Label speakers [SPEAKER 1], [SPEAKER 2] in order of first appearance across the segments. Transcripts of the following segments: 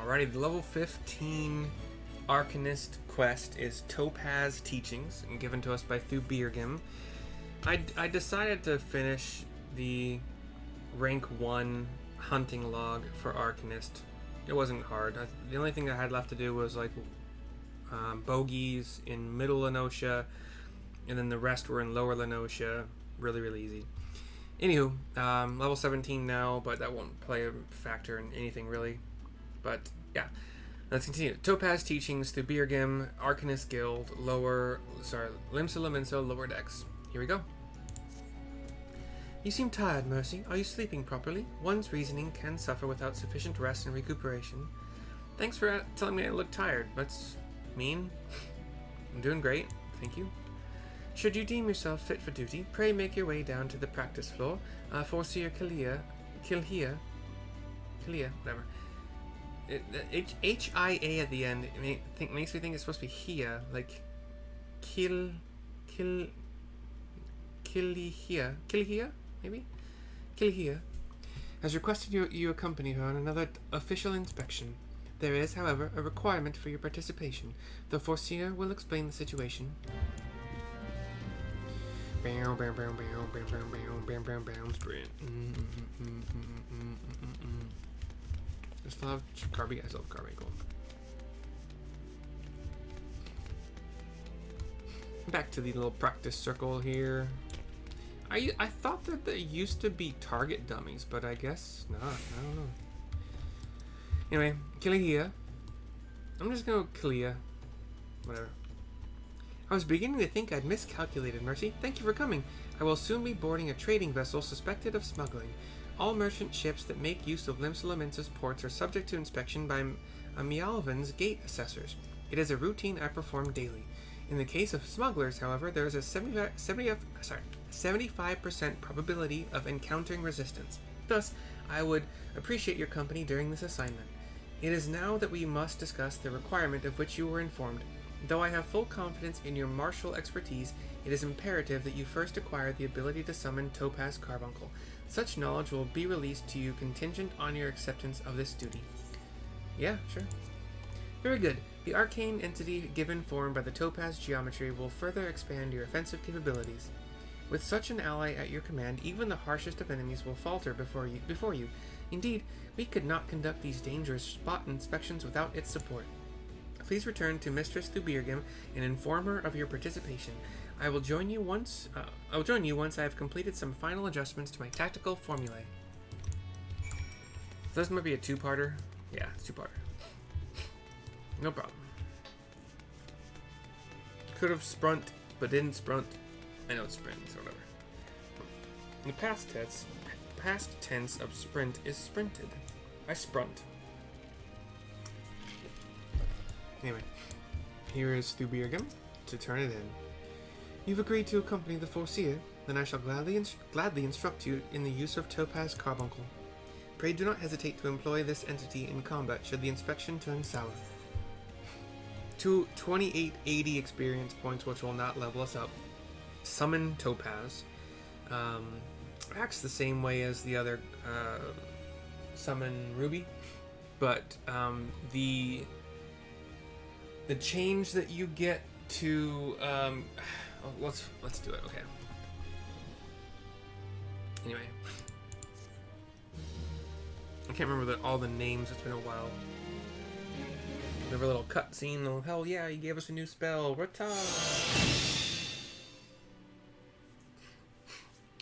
[SPEAKER 1] Alrighty, the level 15 Arcanist quest is Topaz Teachings, and given to us by Thubirgim. I decided to finish the rank 1 hunting log for Arcanist. It wasn't hard. The only thing I had left to do was like bogeys in Middle Lenosha, and then the rest were in Lower Lenosha. Really, really easy. Anywho, level 17 now, but that won't play a factor in anything really. But yeah, let's continue. Topaz Teachings, Thubirgim, Arcanist Guild, Limsa Laminso, Lower Decks. Here we go. You seem tired, Mercy. Are you sleeping properly? One's reasoning can suffer without sufficient rest and recuperation. Thanks for telling me I look tired. That's mean. I'm doing great, thank you. Should you deem yourself fit for duty, pray make your way down to the practice floor. Forseer Kilhia, whatever. H-I-A at the end makes me think it's supposed to be Hia, like Kilhia, maybe? Kilhia has requested you accompany her on another official inspection. There is, however, a requirement for your participation. The Forseer will explain the situation. Sprint. I still have Carby. I still have Carby. Cool. Back to the little practice circle here. I thought that they used to be target dummies, but I guess not. I don't know. Anyway, Killia. I'm just gonna go Killia. Whatever. I was beginning to think I'd miscalculated, Mercy. Thank you for coming. I will soon be boarding a trading vessel suspected of smuggling. All merchant ships that make use of Limsa Laminsa's ports are subject to inspection by Mialvan's gate assessors. It is a routine I perform daily. In the case of smugglers, however, there is a 75% probability of encountering resistance. Thus, I would appreciate your company during this assignment. It is now that we must discuss the requirement of which you were informed. Though I have full confidence in your martial expertise, it is imperative that you first acquire the ability to summon Topaz Carbuncle. Such knowledge will be released to you contingent on your acceptance of this duty. Yeah, sure. Very good. The arcane entity given form by the Topaz geometry will further expand your offensive capabilities. With such an ally at your command, even the harshest of enemies will falter before you. Indeed, we could not conduct these dangerous spot inspections without its support. Please return to Mistress Thubirgim and inform her of your participation. I will join you once I have completed some final adjustments to my tactical formulae. So this might be a two-parter. Yeah, it's two-parter. No problem. Could have sprunt, but didn't sprunt. I know it's sprint, so whatever. In the past tense of sprint is sprinted. I sprunt. Anyway, here is Thubirgim to turn it in. You've agreed to accompany the Forseer, then I shall gladly instruct you in the use of Topaz Carbuncle. Pray do not hesitate to employ this entity in combat should the inspection turn sour. 2880 experience points, which will not level us up. Summon Topaz. Acts the same way as the other Summon Ruby, but the change that you get to let's do it. Okay. Anyway, I can't remember all the names. It's been a while. We have a little cutscene. Oh, hell yeah! You gave us a new spell. Rata!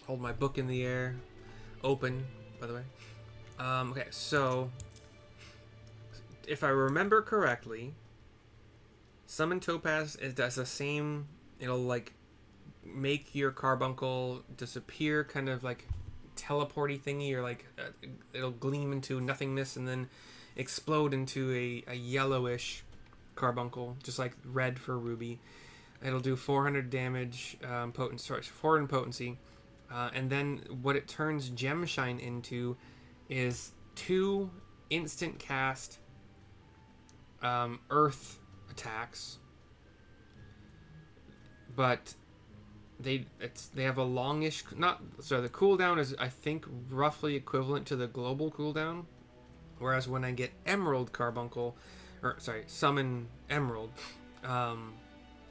[SPEAKER 1] Hold my book in the air, open. By the way. Okay, so if I remember correctly, Summon Topaz does the same. It'll like make your carbuncle disappear, kind of like teleporty thingy, or like it'll gleam into nothingness and then explode into a yellowish carbuncle, just like red for Ruby. It'll do 400 damage, 400 potency, and then what it turns Gemshine into is 2 instant cast earth attacks, but they have a longish the cooldown is I think roughly equivalent to the global cooldown, Whereas when I get Emerald Carbuncle, or sorry, Summon Emerald,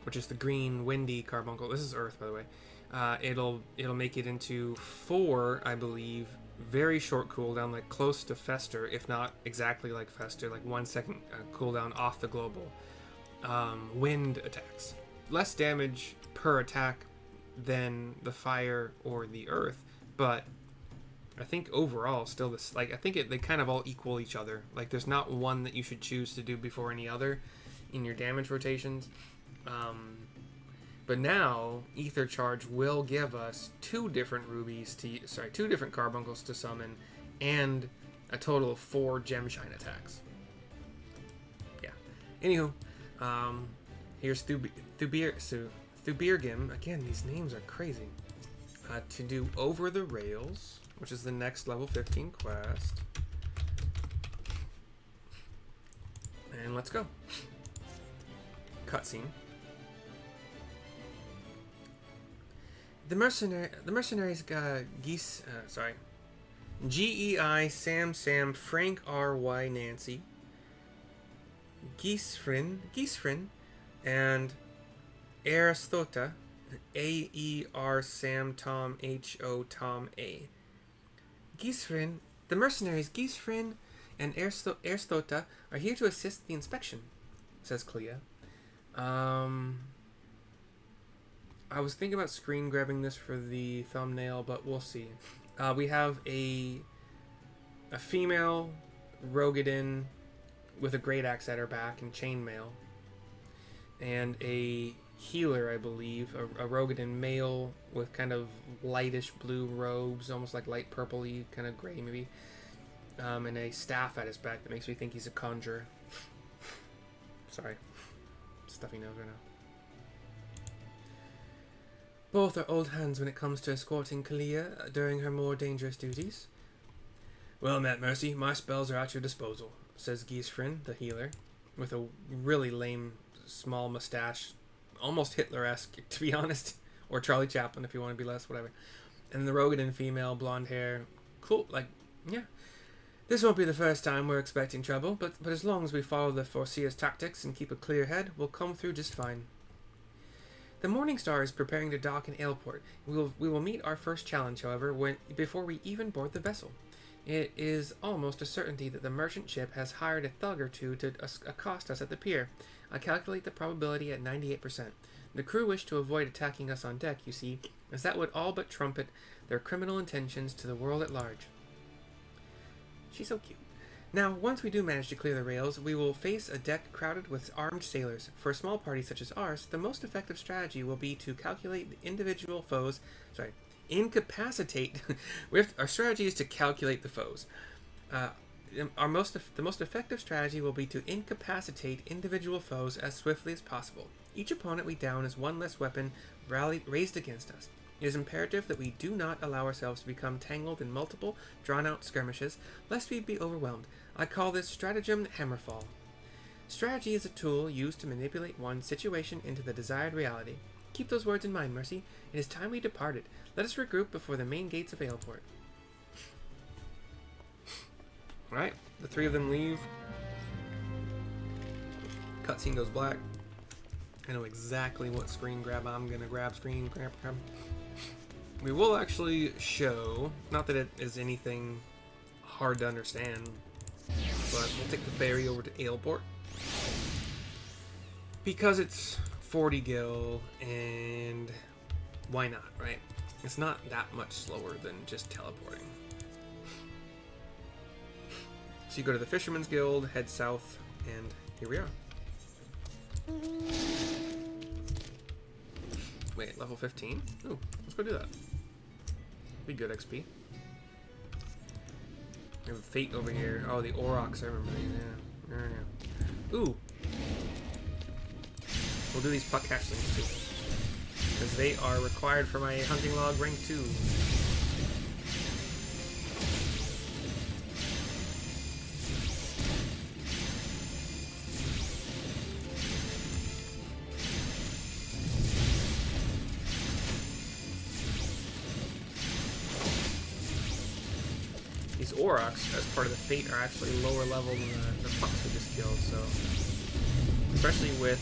[SPEAKER 1] which is the green windy carbuncle. This is Earth, by the way. It'll make it into 4, I believe, very short cooldown, like close to Fester, if not exactly like Fester, like 1 second cooldown off the global. Wind attacks. Less damage per attack than the fire or the earth, but I think overall still this, like, I think they kind of all equal each other. Like, there's not one that you should choose to do before any other in your damage rotations. But now Ether Charge will give us 2 different rubies to, sorry, 2 different carbuncles to summon, and a total of 4 gem shine attacks. Yeah. Anywho, here's Thubirgim. Again, these names are crazy. To do Over the Rails, which is the next level 15 quest. And let's go. Cutscene. The mercenaries Gei Sam Frank RY Nancy Gisfrin and Aristota AER Sam Tom HO Tom A. Gisfrin, the mercenaries Gisfrin and Aristota are here to assist the inspection, says Clea. I was thinking about screen grabbing this for the thumbnail, but we'll see. We have a female Rogadin with a great axe at her back and chainmail, and a healer, I believe, a Rogadin male with kind of lightish blue robes, almost like light purpley, kind of gray maybe, and a staff at his back that makes me think he's a conjurer. Sorry, stuffy nose right now. Both are old hands when it comes to escorting Kalia during her more dangerous duties. Well met, Mercy, my spells are at your disposal, says Gisfrin, the healer, with a really lame small mustache, almost Hitler-esque, to be honest, or Charlie Chaplin if you want to be less, whatever. And the Rogadin female, blonde hair, cool, like, yeah. This won't be the first time we're expecting trouble, but as long as we follow the Foreseer's tactics and keep a clear head, we'll come through just fine. The Morning Star is preparing to dock in Aleport. We will meet our first challenge, however, before we even board the vessel. It is almost a certainty that the merchant ship has hired a thug or two to accost us at the pier. I calculate the probability at 98%. The crew wish to avoid attacking us on deck, you see, as that would all but trumpet their criminal intentions to the world at large. She's so cute. Now, once we do manage to clear the rails, we will face a deck crowded with armed sailors. For a small party such as ours, the most effective strategy will be to calculate the individual foes. Incapacitate. Our strategy is to calculate the foes. The most effective strategy will be to incapacitate individual foes as swiftly as possible. Each opponent we down is one less weapon raised against us. It is imperative that we do not allow ourselves to become tangled in multiple, drawn-out skirmishes, lest we be overwhelmed. I call this stratagem Hammerfall. Strategy is a tool used to manipulate one's situation into the desired reality. Keep those words in mind, Mercy. It is time we departed. Let us regroup before the main gates of Aleport. Alright, the 3 of them leave. Cutscene goes black. I know exactly what screen grab I'm gonna grab. Screen grab. We will actually show, not that it is anything hard to understand, but we'll take the ferry over to Aleport. Because it's 40 gil, and why not, right? It's not that much slower than just teleporting. So you go to the Fisherman's Guild, head south, and here we are. Wait, level 15? Ooh, let's go do that. Be good XP. We have Fate over here. Oh, the Aurochs, I remember these, yeah. Ooh. We'll do these puck hatchlings too. Because they are required for my hunting log rank 2. These Aurochs, as part of the Fate, are actually lower level than the pups we just killed, so... Especially with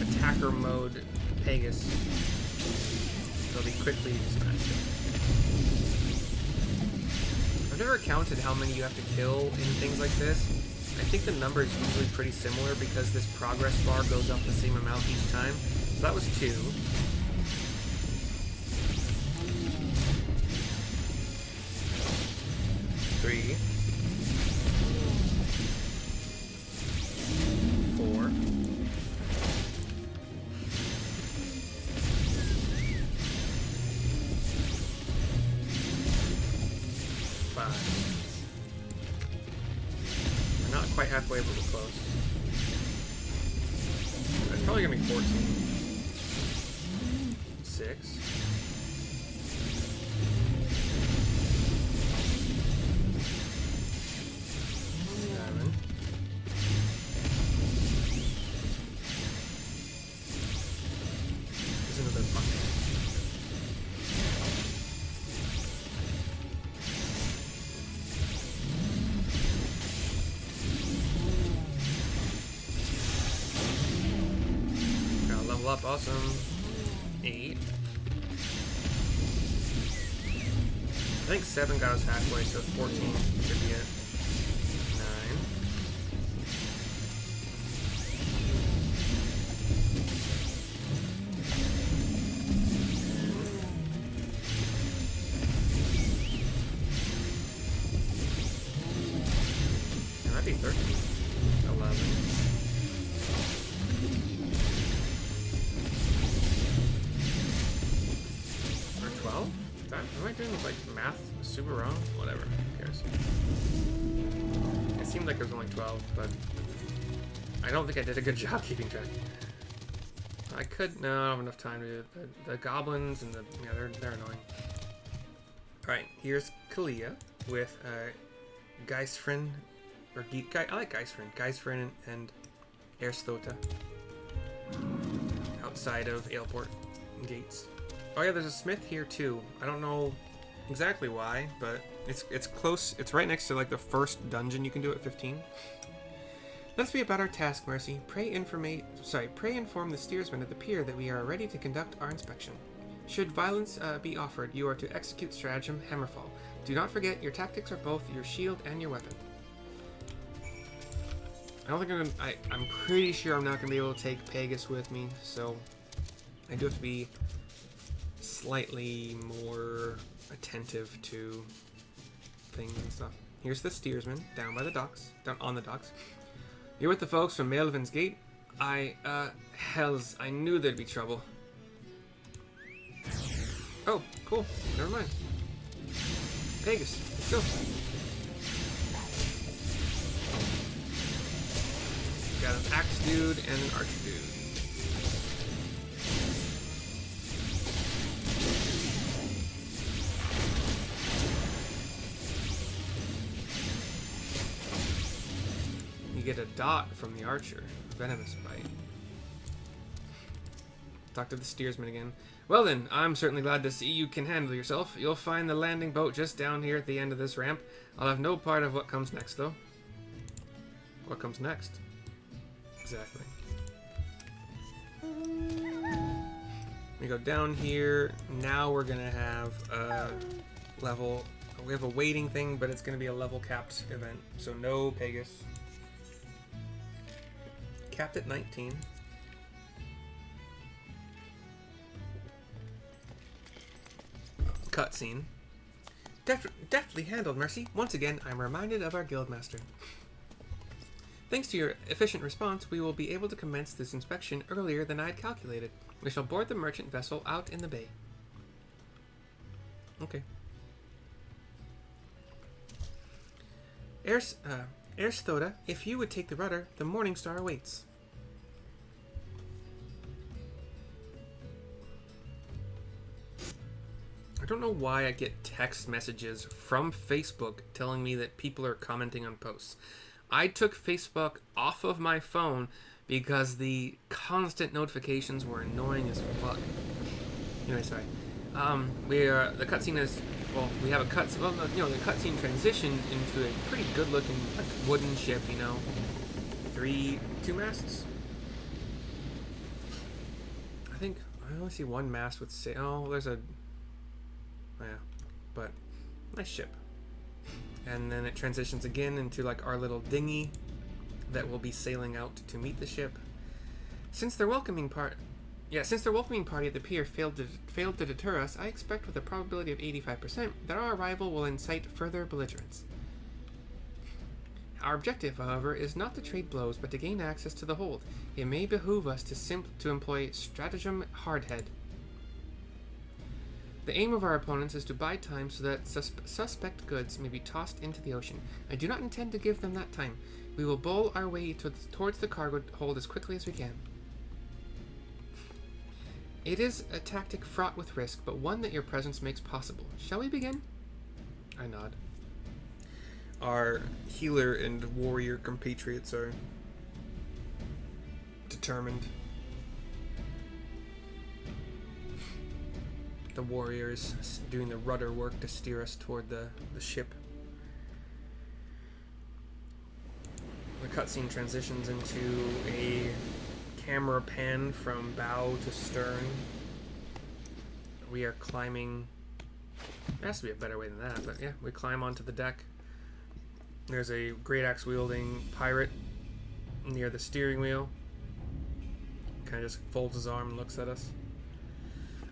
[SPEAKER 1] attacker mode Pegasus, they'll be quickly smashed up. I've never counted how many you have to kill in things like this. I think the number is usually pretty similar because this progress bar goes up the same amount each time. So that was 2. 3. 4. 5. We're not quite halfway, but we're close. It's probably gonna be 14. 6. 7. 'There's another punch. 'Gotta level up, awesome. 8. I think 7 got us halfway, so 14 should be it. 9. 10. It might be 13. 11. 12? Am I doing like math super wrong? Whatever, who cares? It seemed like it was only 12, but I don't think I did a good job keeping track. I could, no, I don't have enough time to do it. The goblins and yeah, they're annoying. Alright, here's Kalia with Geisfrin, or I like Geisfrin and Erstota outside of Aleport Gates. Oh yeah, there's a smith here too. I don't know exactly why, but it's close. It's right next to like the first dungeon you can do at 15. Let's be about our task, Mercy. Pray inform the steersman at the pier that we are ready to conduct our inspection. Should violence be offered, you are to execute stratagem Hammerfall. Do not forget, your tactics are both your shield and your weapon. I don't think I'm pretty sure I'm not gonna be able to take Pegasus with me, so I do have to be slightly more attentive to things and stuff. Here's the steersman down by the docks, down on the docks. You're with the folks from Melvin's Gate. Hells, I knew there'd be trouble. Oh, cool. Never mind. Pegasus, let's go. Got an axe dude and an archer dude. Get a dot from the archer. Venomous bite. Talk to the steersman again. Well then, I'm certainly glad to see you can handle yourself. You'll find the landing boat just down here at the end of this ramp. I'll have no part of what comes next, though. What comes next? Exactly. We go down here. Now we're gonna have a level. We have a waiting thing, but it's gonna be a level capped event. So no Pegasus. Capped at 19. Cutscene. Deftly handled, Mercy. Once again, I'm reminded of our guildmaster. Thanks to your efficient response, we will be able to commence this inspection earlier than I had calculated. We shall board the merchant vessel out in the bay. Okay. Ersthoda, if you would take the rudder, the Morning Star awaits. I don't know why I get text messages from Facebook telling me that people are commenting on posts. I took Facebook off of my phone because the constant notifications were annoying as fuck. Anyway, sorry. The cutscene is well, we have a cutscene. Well, no, you know, the cutscene transitioned into a pretty good-looking, like, wooden ship. You know, two masts. I think I only see one mast with sail. Oh, there's a. Oh, yeah, but nice ship. And then it transitions again into like our little dinghy that will be sailing out to meet the ship. Since their welcoming party at the pier failed to deter us, I expect with a probability of 85% that our arrival will incite further belligerence. Our objective, however, is not to trade blows, but to gain access to the hold. It may behoove us to employ stratagem hardhead. The aim of our opponents is to buy time so that suspect goods may be tossed into the ocean. I do not intend to give them that time. We will bowl our way towards the cargo hold as quickly as we can. It is a tactic fraught with risk, but one that your presence makes possible. Shall we begin? I nod. Our healer and warrior compatriots are determined. The warriors doing the rudder work to steer us toward the ship. The cutscene transitions into a camera pan from bow to stern. We are climbing. There has to be a better way than that, but yeah, we climb onto the deck. There's a great axe wielding pirate near the steering wheel. Kind of just folds his arm and looks at us.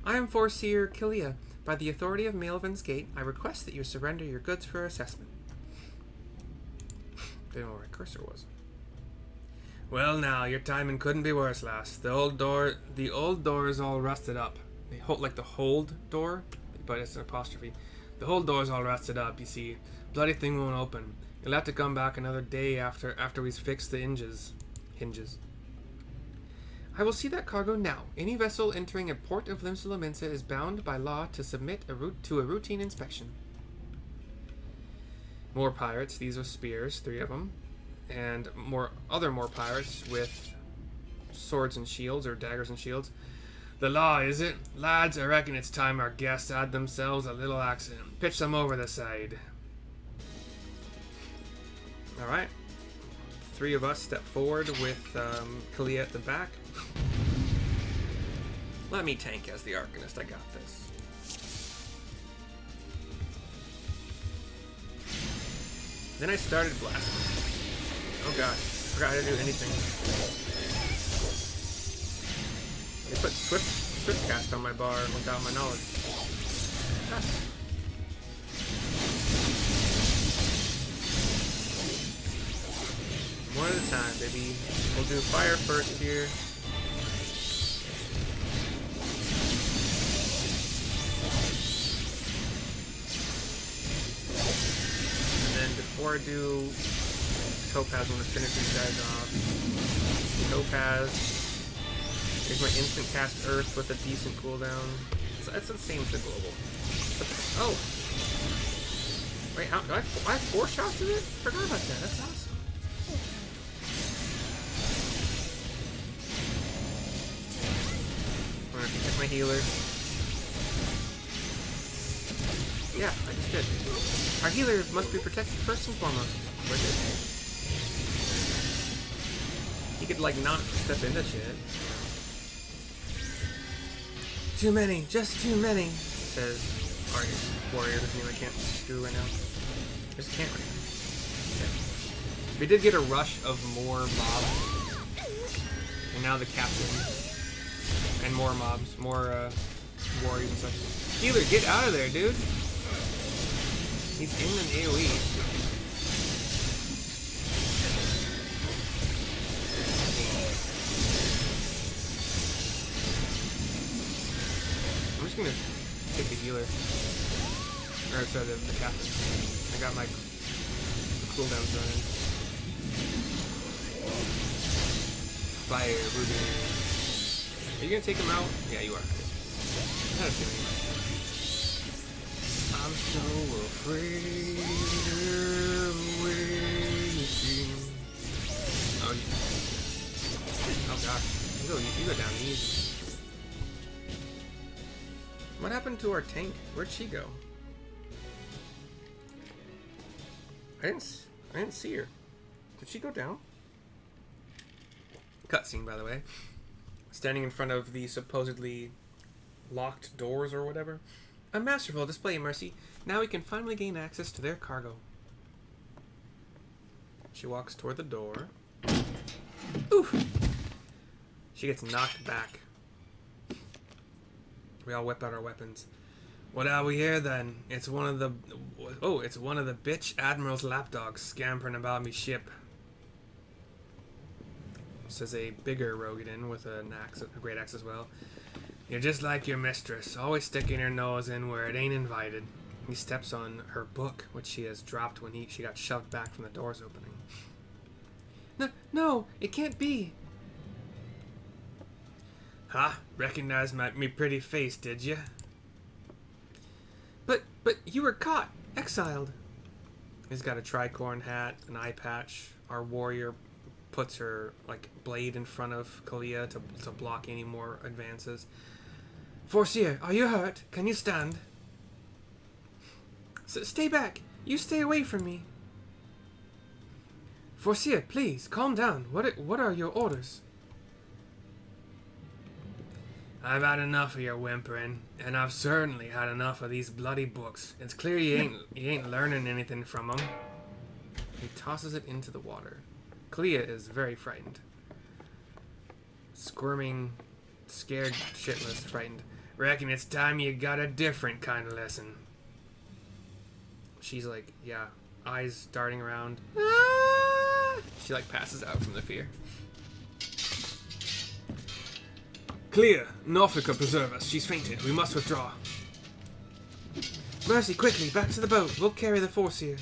[SPEAKER 1] I am Foreseer Kilia. By the authority of Maelvin's Gate, I request that you surrender your goods for assessment. Didn't know where my cursor was. Well, now your timing couldn't be worse, lass. The old door is all rusted up. Like the hold door, but it's an apostrophe. The hold door is all rusted up. You see, bloody thing won't open. You'll have to come back another day after we've fixed the hinges. I will see that cargo now. Any vessel entering a port of Limsa Lominsa is bound by law to submit to a routine inspection. More pirates. These are spears, 3 of them, and more pirates with swords and shields, or daggers and shields. The law, is it? Lads, I reckon it's time our guests had themselves a little accident. Pitch them over the side. Alright. 3 of us step forward with Kalia at the back. Let me tank as the Arcanist. I got this. Then I started blasting. Oh gosh, forgot how to do anything. They put Swift cast on my bar without my knowledge. Ah. One at a time, baby. We'll do fire first here. And then before I do Topaz, I'm going to finish these guys off. Topaz. Here's my instant cast Earth with a decent cooldown. So that's the same as the global. Oh! Wait, do I have 4 shots of it? Forgot about that. That's awesome. I'm gonna check my healer. Yeah, I just did. Our healer must be protected first and foremost. We're good. He could, like, not step into shit. Too many, just too many, says our warrior. Doesn't mean I can't do right now. Just can't right now. Okay. We did get a rush of more mobs. And now the captain. And more mobs, more warriors and such. Healer, get out of there, dude! He's in an AoE. I'm just gonna take the healer. Or sorry, the captain. I got my cooldowns running. Fire, Ruby. Are you gonna take him out? Yeah, you are. I had a feeling. I'm so afraid of waiting. Oh gosh. You go down easy. What happened to our tank? Where'd she go? I didn't see her. Did she go down? Cutscene, by the way. Standing in front of the supposedly locked doors or whatever. A masterful display, Mercy. Now we can finally gain access to their cargo. She walks toward the door. Oof! She gets knocked back. We all whip out our weapons. What are we here then? It's one of the bitch Admiral's lapdogs scampering about me ship. Says a bigger Rogadin with a great axe as well. You're just like your mistress, always sticking her nose in where it ain't invited. He steps on her book, which she has dropped when she got shoved back from the door's opening. No, it can't be. Ha! Recognize me pretty face, did you? But you were caught, exiled. He's got a tricorn hat, an eye patch. Our warrior puts her blade in front of Kalia to block any more advances. Forcier, are you hurt? Can you stand? Stay back. You stay away from me. Forcier, please, calm down. What are your orders? I've had enough of your whimpering, and I've certainly had enough of these bloody books. It's clear you ain't learning anything from them. He tosses it into the water. Kalia is very frightened. Squirming, scared shitless, frightened. Reckon it's time you got a different kind of lesson. She's like, yeah, eyes darting around. Ah! She passes out from the fear. Clear. Norfolk preserve us. She's fainted. We must withdraw. Mercy, quickly, back to the boat. We'll carry the force here.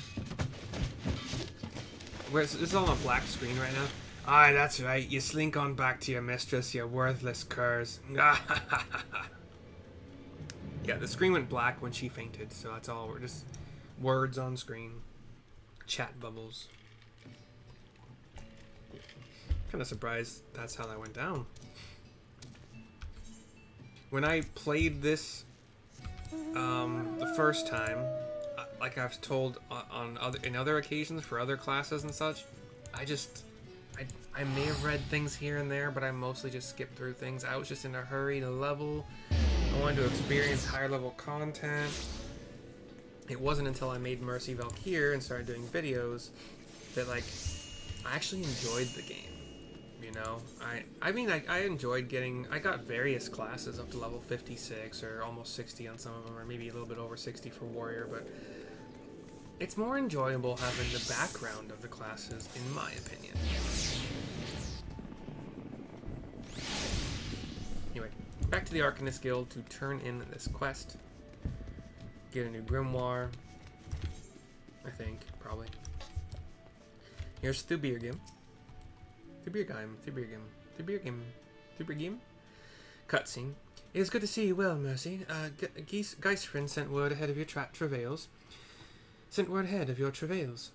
[SPEAKER 1] This is all on a black screen right now. Aye, that's right. You slink on back to your mistress, you worthless curs. Yeah, the screen went black when she fainted, so that's all. We're just words on screen. Chat bubbles. Kind of surprised that's how that went down. When I played this the first time, like I've told on other occasions for other classes and such, I may have read things here and there, but I mostly just skipped through things. I was just in a hurry to level. I wanted to experience higher level content. It wasn't until I made Mercy Valkyr and started doing videos that I actually enjoyed the game. You know, I enjoyed I got various classes up to level 56 or almost 60 on some of them, or maybe a little bit over 60 for warrior, but it's more enjoyable having the background of the classes, in my opinion. Anyway, back to the Arcanist Guild to turn in this quest. Get a new grimoire, I think, probably. Here's Thubirgim. Cutscene. It is good to see you well, Mercy. Geisfriend sent word ahead of your travails.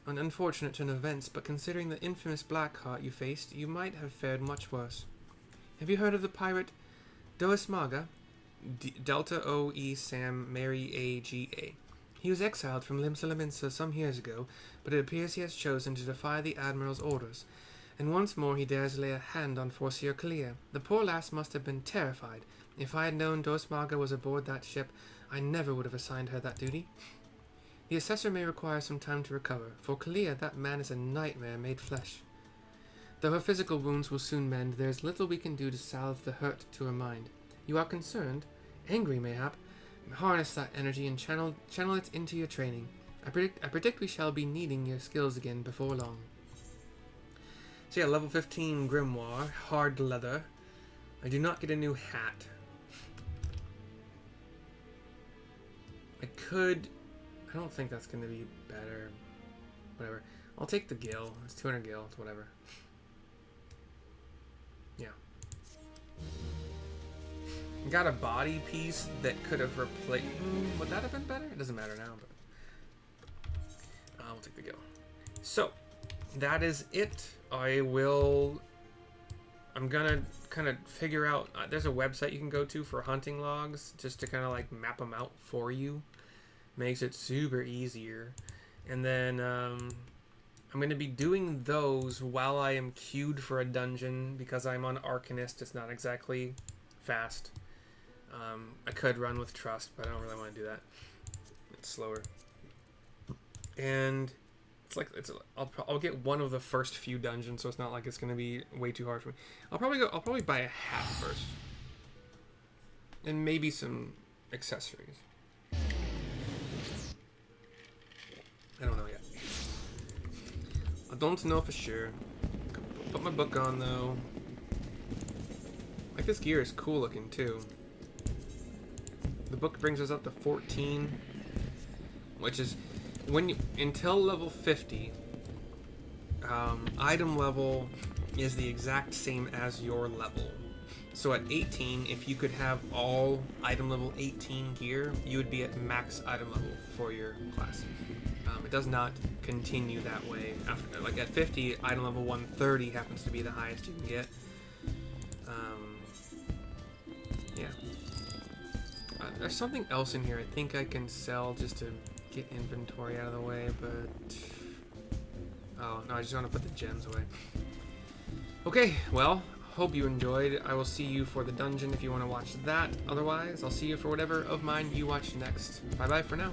[SPEAKER 1] Unfortunate turn of events, but considering the infamous Blackheart you faced, you might have fared much worse. Have you heard of the pirate Doesmaga? Delta O-E Sam Mary A-G-A. He was exiled from Limsa some years ago, but it appears he has chosen to defy the Admiral's orders. And once more he dares lay a hand on Forcier Kalia. The poor lass must have been terrified. If I had known Doesmaga was aboard that ship, I never would have assigned her that duty. The assessor may require some time to recover. For Kalia, that man is a nightmare made flesh. Though her physical wounds will soon mend, there is little we can do to salve the hurt to her mind. You are concerned, angry mayhap. Harness that energy and channel it into your training. I predict we shall be needing your skills again before long. So yeah, level 15 grimoire, hard leather. I do not get a new hat. I don't think that's going to be better. Whatever. I'll take the gil. It's 200 gil. It's whatever. Yeah. Got a body piece that could have replaced... would that have been better? It doesn't matter now, but... I'll take the gil. So, that is it. I'm gonna kind of figure out... there's a website you can go to for hunting logs, just to kind of map them out for you. Makes it super easier. And then I'm going to be doing those while I am queued for a dungeon, because I'm on Arcanist. It's not exactly fast. I could run with Trust, but I don't really want to do that. It's slower. And it's like I'll get one of the first few dungeons, so it's not like it's going to be way too hard for me. I'll probably buy a hat first. And maybe some accessories. I don't know yet. I don't know for sure. Put my book on though. Like, this gear is cool looking too. The book brings us up to 14, which is until level 50. Item level is the exact same as your level. So at 18, if you could have all item level 18 gear, you would be at max item level for your class. It does not continue that way after. Like at 50, item level 130 happens to be the highest you can get. Yeah. There's something else in here I think I can sell just to get inventory out of the way, but... Oh, no, I just want to put the gems away. Okay, well, hope you enjoyed. I will see you for the dungeon if you want to watch that. Otherwise, I'll see you for whatever of mine you watch next. Bye-bye for now.